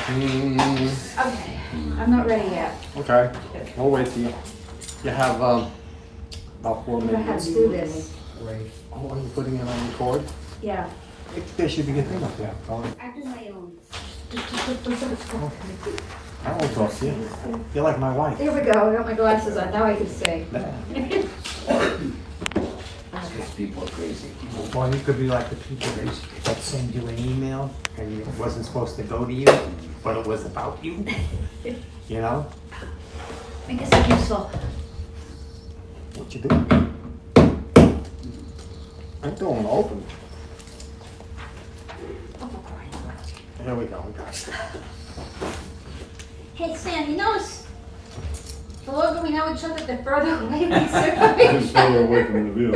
Okay, I'm not ready yet. Okay, we'll wait till you have about 4 I'm gonna have minutes. to do this. Wait. Oh, are you putting it on record? Yeah. There should be a thing up there. Oh, I do my own. I won't talk to you. You're like my wife. Here we go, I got my glasses on, now I can see. These people are crazy. Well, you could be like the people that send you an email and it wasn't supposed to go to you, but it was about you. You know? Make yourself useful. What you doing? I'm doing open. Here we go, we got it. Hey Sam, you notice the longer we know each other, the further away we sit from I'm each further other. away from the view.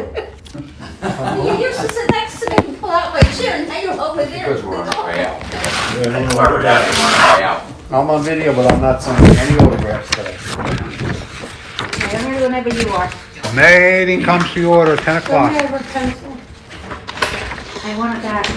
You used to sit next to me and pull out my chair, and now you're over there. Because we're on our way out. Yeah, I don't know We're on our way out. I'm on video, but I'm not signing any autographs today. Okay, I'm ready whenever you are. Meeting comes to order, 10 Come o'clock. here, over pencil. I want it back.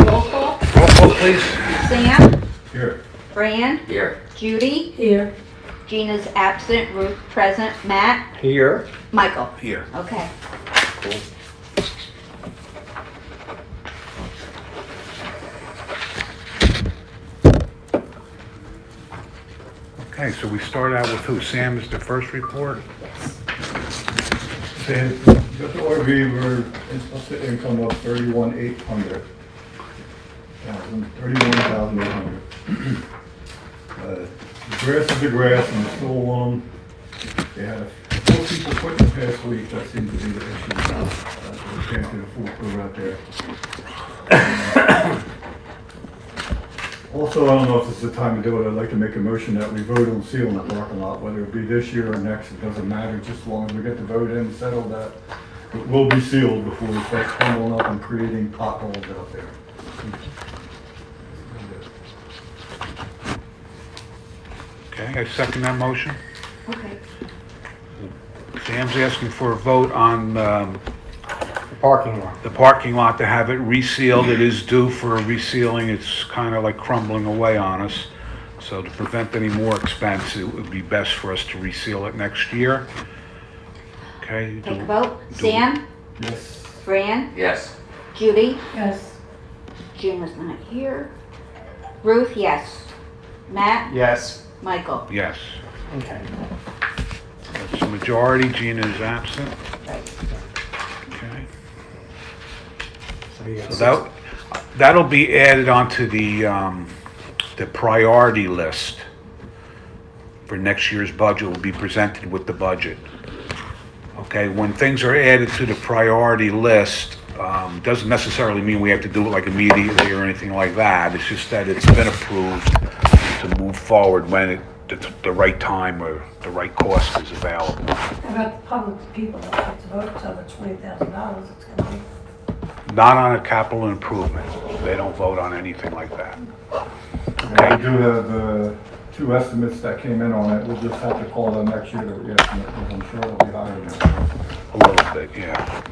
Roll call. Roll call, please. Sam, Here. Fran, Here. Judy. Here. Gina's absent, Ruth present, Matt, Here. Michael. Here. Okay. Okay, so we start out with who? Sam is the first report? Say, got the RV, we're up to income of 31,800. 31,800. The grass is the grass and it's still on. They had 4 people quit the past week, that seems to be the issue. We can't get a full crew out there. Also, I don't know if this is the time to do it, I'd like to make a motion that we vote on sealing the parking lot, whether it be this year or next, it doesn't matter, just as long as we get the vote in, settle that. It will be sealed before we start crumbling up and creating potholes out there. Okay, I second that motion. Okay. Sam's asking for a vote on The parking lot. the parking lot to have it resealed. It is due for resealing. It's kind of like crumbling away on us. So to prevent any more expense, it would be best for us to reseal it next year. Okay? Take a vote. Sam, Yes. Fran, Yes. Judy. Yes. Gina's not here. Ruth, yes. Matt, Yes. Michael. Yes. Okay. That's the majority. Gina is absent. Right. Okay. So you got So that'll be added onto the priority list for next year's budget. Will be presented with the budget. Okay, when things are added to the priority list, doesn't necessarily mean we have to do it like immediately or anything like that. It's just that it's been approved to move forward when the right time or the right cost is available. How about the public people that like to vote, so the $20,000 it's gonna be? Not on a capital improvement. They don't vote on anything like that. We do have 2 estimates that came in on it, we'll just have to call them next year to re-estimate, because I'm sure it'll be higher than that. A little bit, yeah.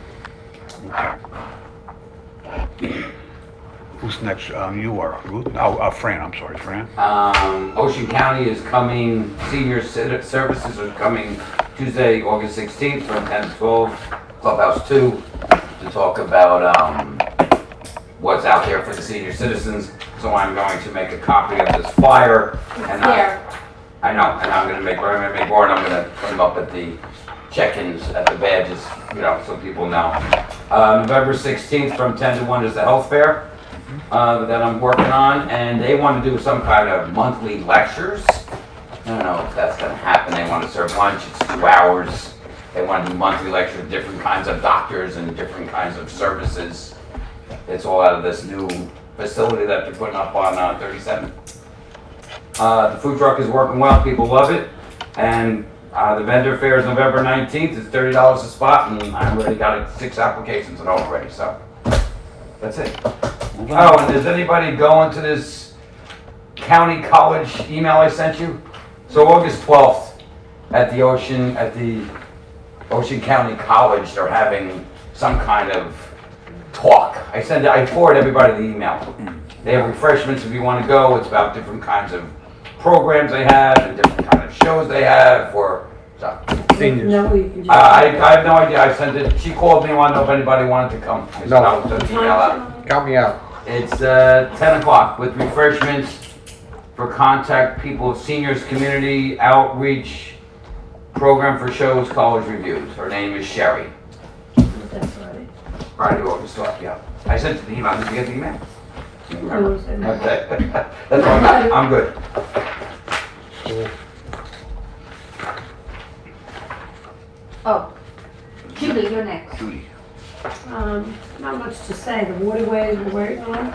Okay. Who's next? You are. Ruth? Oh, Fran, I'm sorry, Fran. Ocean County is coming, senior services are coming Tuesday, August 16th from 10 to 12, Clubhouse 2, to talk about what's out there for the senior citizens. So I'm going to make a copy of this flyer. And Here. I know, and I'm going to make more, and I'm going to put them up at the check-ins, at the badges, you know, so people know. November 16th from 10 to 1 is the health fair that I'm working on, and they want to do some kind of monthly lectures. I don't know if that's going to happen. They want to serve lunch. It's 2 hours. They want to do monthly lectures with different kinds of doctors and different kinds of services. It's all out of this new facility that they're putting up on 37. The food truck is working well. People love it. And the vendor fair is November 19th. It's $30 a spot, and I already got 6 applications in already. So that's it. Oh, and is anybody going to this county college email I sent you? So August 12th at the Ocean, at the Ocean County College, they're having some kind of talk. I forward everybody the email. They have refreshments if you want to go. It's about different kinds of programs they have and different kind of shows they have for stuff. Seniors. No, you can just. I have no idea. I sent it. She called me, wanted to know if anybody wanted to come. I said, No. I'll send the email out. Count me out. It's 10 o'clock with refreshments for contact people, seniors, community outreach, program for shows, college reviews. Her name is Sherry. That's right. Friday, August 12th, yeah. I sent it to the email. Did you get the email? It Okay. That's all I got. I'm good. Oh, Julie, you're next. Judy. Not much to say, the waterways we're working on.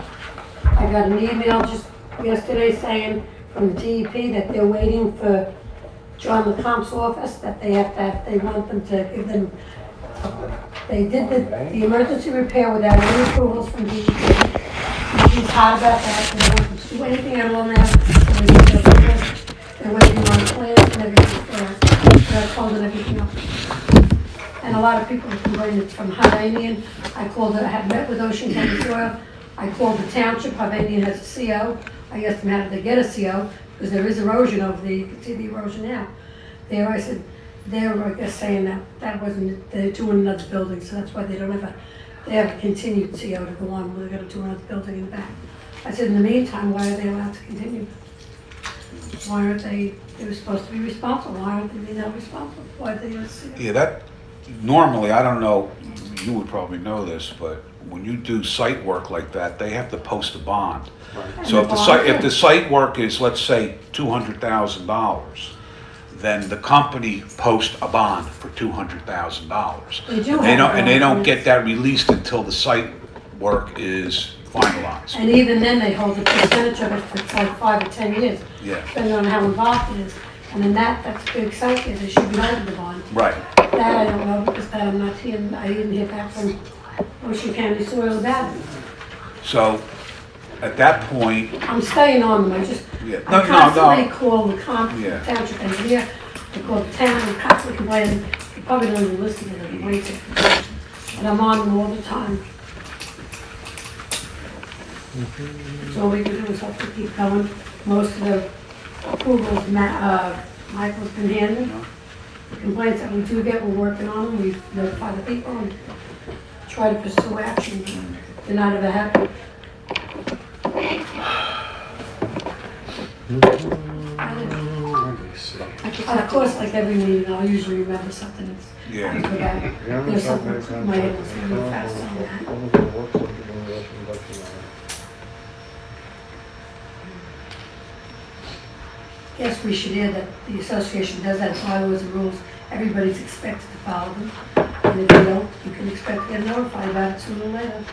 I got an email just yesterday saying from the DEP that they're waiting for John LeComp's office, that they want them to give them, they did the emergency repair without any approvals from DEP. He's hot about that, they don't want them to do anything at all now. So they need their approvals. They're waiting on plans and everything, they're holding everything up. And a lot of people are complaining from Hovnanian. I had met with Ocean County Soil. I called the township, Hovnanian has a CO. I asked them how did they get a CO, because there is erosion over there, you can see the erosion now. There, I said, they're, I guess, saying that wasn't, they're doing another building, so that's why they don't have they have a continued CO to go on, where they're gonna do another building in the back. I said, in the meantime, why are they allowed to continue? Why aren't they were supposed to be responsible, why aren't they being held responsible? Why are they a CO? Yeah, that, normally, I don't know, you would probably know this, but when you do site work like that, they have to post a bond. So if the site work is, let's say, $200,000, then the company posts a bond for $200,000. They do They have don't, and they don't bonds. get that released until the site work is finalized. And even then, they hold the percentage of it for like 5 or 10 years, Yeah, depending on how involved it is. And then that's a big site there, they should be holding the bond. right. That I don't know, because that I'm not hearing, I didn't hear back from Ocean County Soil about it. So, at that point, I'm staying on them, yeah, I constantly no, call the Yeah. township engineer, I call the town, I'm constantly complaining, they probably don't even listen to them, wait to. And I'm on them all the time. So all we can do is hope to keep going. Most of the approvals, Michael's been handling. The complaints that we do get, we're working on them, we notify the people and try to pursue action. They're not ever happy. Of course, like every meeting, I'll usually remember something that's, yeah. I forgot. There's something that's in my head that's really fast on that. Yes, we should add that the association does have bylaws and rules. Everybody's expected to follow them. And if you don't, you can expect to get notified about it sooner or later.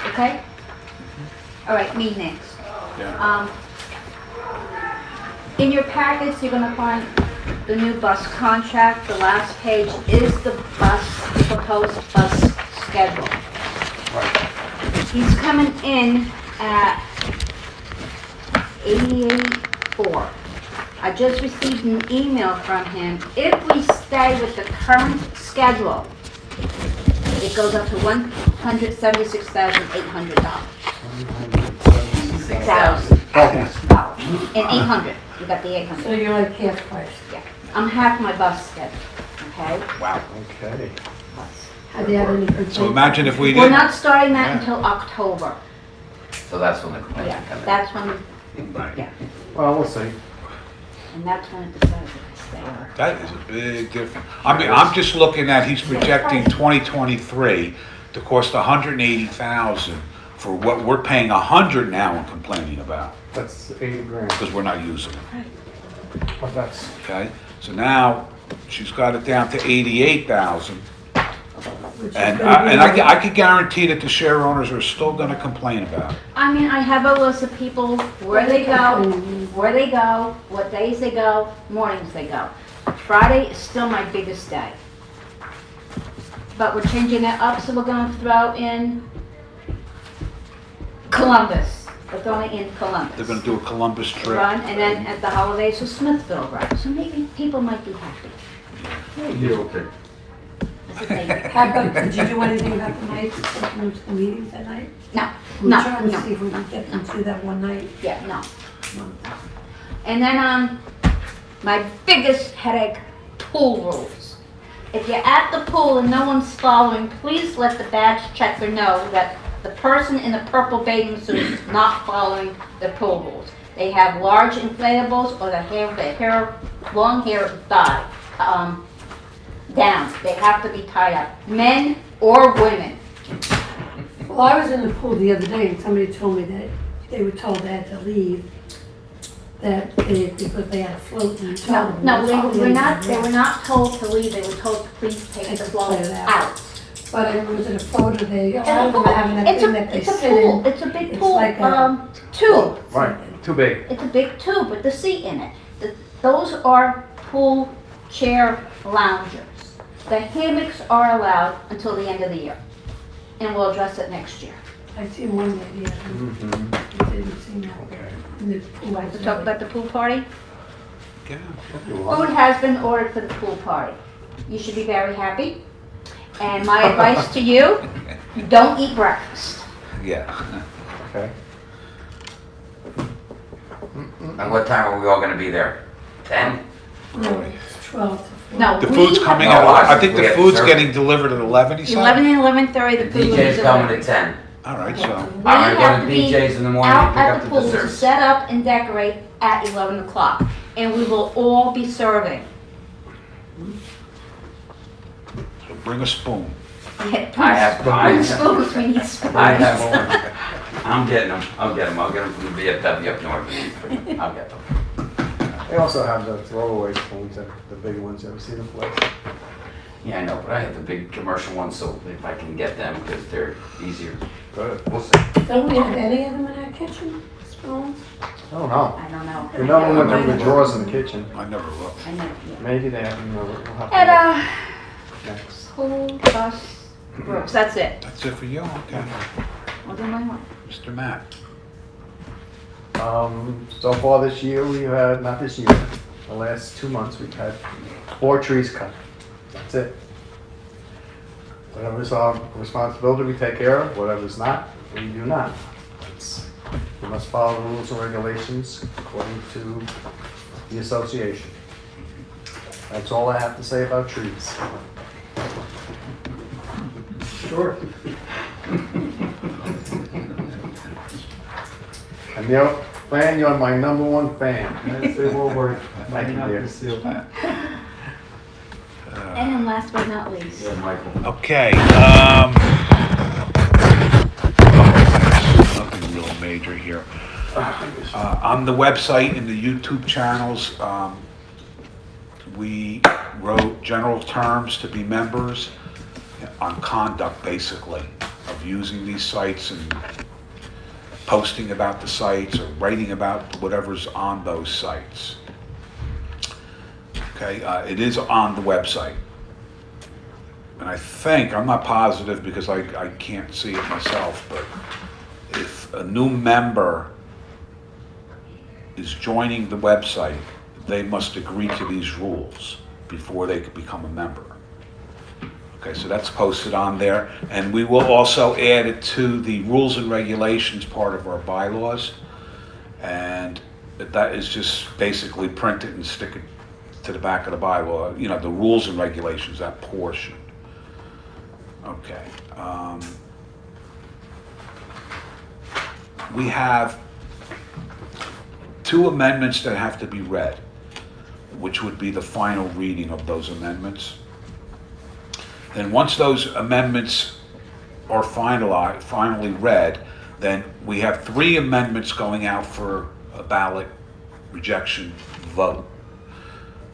Okay? All right, me next. Yeah. In your packets, you're gonna find the new bus contract. The last page is the proposed bus schedule. He's coming in at 88.4. I just received an email from him. If we stay with the current schedule, it goes up to $176,800. $6,000. And 800. You got the 800. So you're like half price. Yeah. I'm half my bus schedule. Okay. Wow. Okay. Have you had any complaints? So imagine if we We're did, not starting that until October. So that's when the complaints Yeah. come in. That's when. Yeah. Well, we'll see. And that's when it decides if I stay or. that is a big difference. I mean, I'm just looking at, he's projecting 2023 to cost 180,000 for what we're paying 100 now and complaining about, That's 80 grand. because we're not using it, But that's, okay? So now, she's got it down to 88,000. Which is And gonna be I could guarantee that the share owners are still gonna complain about it. I mean, I have a list of people, where they go, what days they go, mornings they go. Friday is still my biggest day. But we're changing it up, so we're gonna throw in Columbus. They're going in Columbus. They're gonna do a Columbus trip. Run, and then at the holidays, a Smithville run. So maybe people might be happy. Yeah, okay. That's what they do. How about, did you do anything about the nights, taking them to the meetings at night? No, We were no, trying to no. see if we could get them to that one night. Yeah, no. And then, my biggest headache, pool rules. If you're at the pool and no one's following, please let the badge checker know that the person in the purple bathing suit is not following the pool rules. They have large inflatables or long hair tie, down. They have to be tied up, men or women. Well, I was in the pool the other day and somebody told me that they were told they had to leave, because they had a float and you No, told them. no, That's all they were not told to leave, they were told to please take the float out. But it was in a photo they, a lot of them are having that It's thing a, that they it's a sit pool, in. it's a big It's pool, like a- tube. Right, too big. It's a big tube with the seat in it. Those are pool chair loungers. The hammocks are allowed until the end of the year, and we'll address it next year. I seen one lady, I didn't see that. In the pool. Want to talk about the pool party? Yeah. Food has been ordered for the pool party. You should be very happy. And my advice to you, don't eat breakfast. Yeah. Okay. And what time are we all gonna be there? 10? No, it's 12 to 4. No, The we food's have- coming No, out, I think we the have food's serve. getting delivered at 11, he said? 11 and 11:30, the The food will be DJ's coming delivered. at 10. All right, so, We I'm gonna go have to to be BJ's in the morning out and pick at up the the pool to desserts. set up and decorate at 11 o'clock. And we will all be serving. so bring a spoon. I have Spoons, we need spoons. I have, I'm getting them, I'll get them from the VFW up north. I'll get them. They also have the throwaway spoons, the big ones. You ever seen the place? Yeah, I know, but I have the big commercial ones, so if I can get them, because they're easier. Good. We'll see. Don't we have any of them in our kitchen, spoons? I don't know. I don't know. You know when they're in the drawers in the kitchen. I never looked. I know, yeah. Maybe they have them. We'll have to And, look next. pool, bus, groups, that's it. That's it for you, okay. I'll do my one. Mr. Matt? So far this year, we had, not this year, the last 2 months, we've had 4 trees cut. That's it. Whatever's our responsibility, we take care of. Whatever's not, we do not. We must follow the rules and regulations according to the association. That's all I have to say about trees. Sure. And Fran, you're my #1 fan. Yes, it will work. Thank you, Not dear. to seal. And then last but not least, Yeah, Michael. Okay, nothing real major here. On the website and the YouTube channels, we wrote general terms to be members on conduct, basically, of using these sites and posting about the sites or writing about whatever's on those sites. Okay, it is on the website. And I think, I'm not positive because I can't see it myself, but if a new member is joining the website, they must agree to these rules before they could become a member. Okay, so that's posted on there, and we will also add it to the rules and regulations part of our bylaws, and that is just basically print it and stick it to the back of the bylaw, you know, the rules and regulations, that portion. Okay. We have 2 amendments that have to be read, which would be the final reading of those amendments. Then once those amendments are finally read, then we have 3 amendments going out for a ballot rejection vote.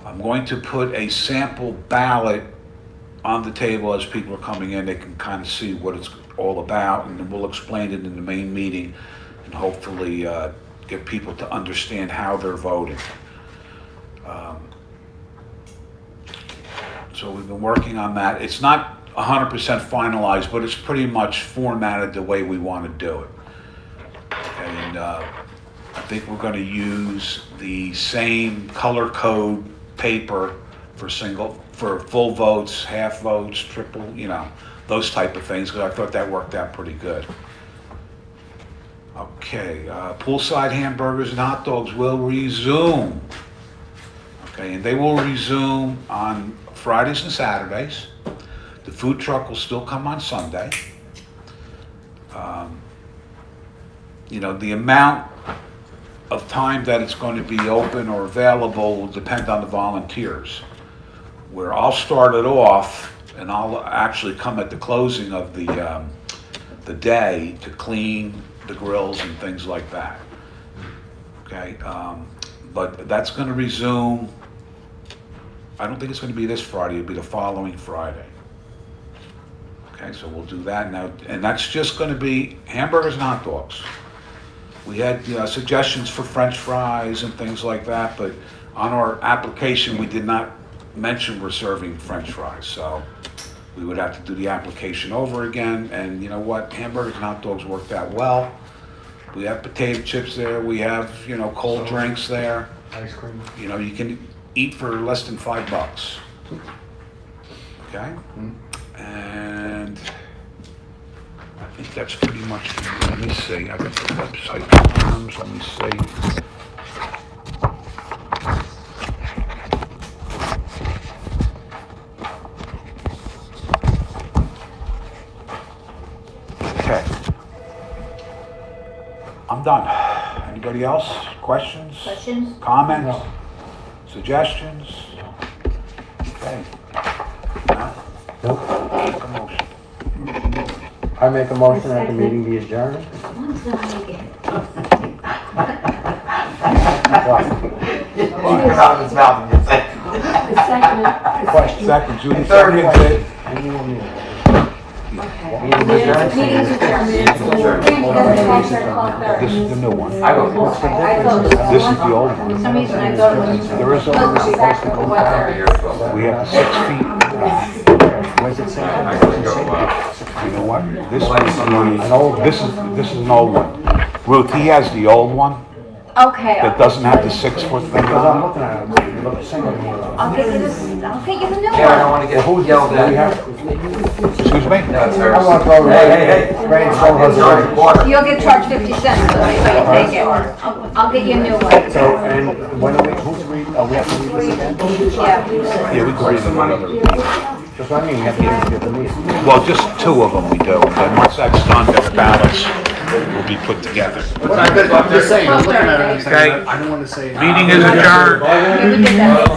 I'm going to put a sample ballot on the table as people are coming in. They can kind of see what it's all about, and then we'll explain it in the main meeting and hopefully get people to understand how they're voting. So we've been working on that. It's not 100% finalized, but it's pretty much formatted the way we want to do it. Okay, And I think we're gonna use the same color code paper for full votes, half votes, triple, those type of things, because I thought that worked out pretty good. Okay, poolside hamburgers and hot dogs will resume. Okay, and they will resume on Fridays and Saturdays. The food truck will still come on Sunday. The amount of time that it's going to be open or available will depend on the volunteers. Where I'll start it off, and I'll actually come at the closing of the day to clean the grills and things like that. Okay, but that's going to resume. I don't think it's going to be this Friday. It'll be the following Friday. Okay, so we'll do that now, and that's just going to be hamburgers and hot dogs. We had suggestions for French fries and things like that, but on our application we did not mention we're serving French fries, so we would have to do the application over again. And you know what? Hamburgers and hot dogs worked out well. We have potato chips there. We have cold drinks there. Ice cream. You can eat for less than $5. Okay, and I think that's pretty much. Let me see. I got the website terms. Let me see. Okay, I'm done. Anybody else? Questions? Comments? Suggestions? Okay. Now, make a motion. I make a motion that the meeting be adjourned. One's gonna make it. Out of his mouth, you say. Second, Judy seconded it. And you will meet. Meeting's adjourned. This is the new one. I will. This is the old For one. some reason I thought it was. There is we have the 6 feet. Where's it say? You know what? This is an old one. Ruth, he has the old one Okay. that doesn't have the 6 foot thing Because I'm on it. looking at it, you look the same. I'll get you this, I'll get you the new Yeah, I don't one. want to get yelled at. Excuse me? No, it's I want to hers. throw Hey. Ray and Stone It's already has quarter. You'll get charged 50 cents, so you take it. I'll get you a new one. So, and when are we, who's read, we have to read this again? Yeah. Yeah, we can read them another. That's what I mean, we have to get the meeting. Well, just 2 of them we do. And then once that's done, then the ballots will be put together. I'm just saying, I'm looking at it, I'm saying, Okay. I don't want to say. Meeting is adjourned. You can get that.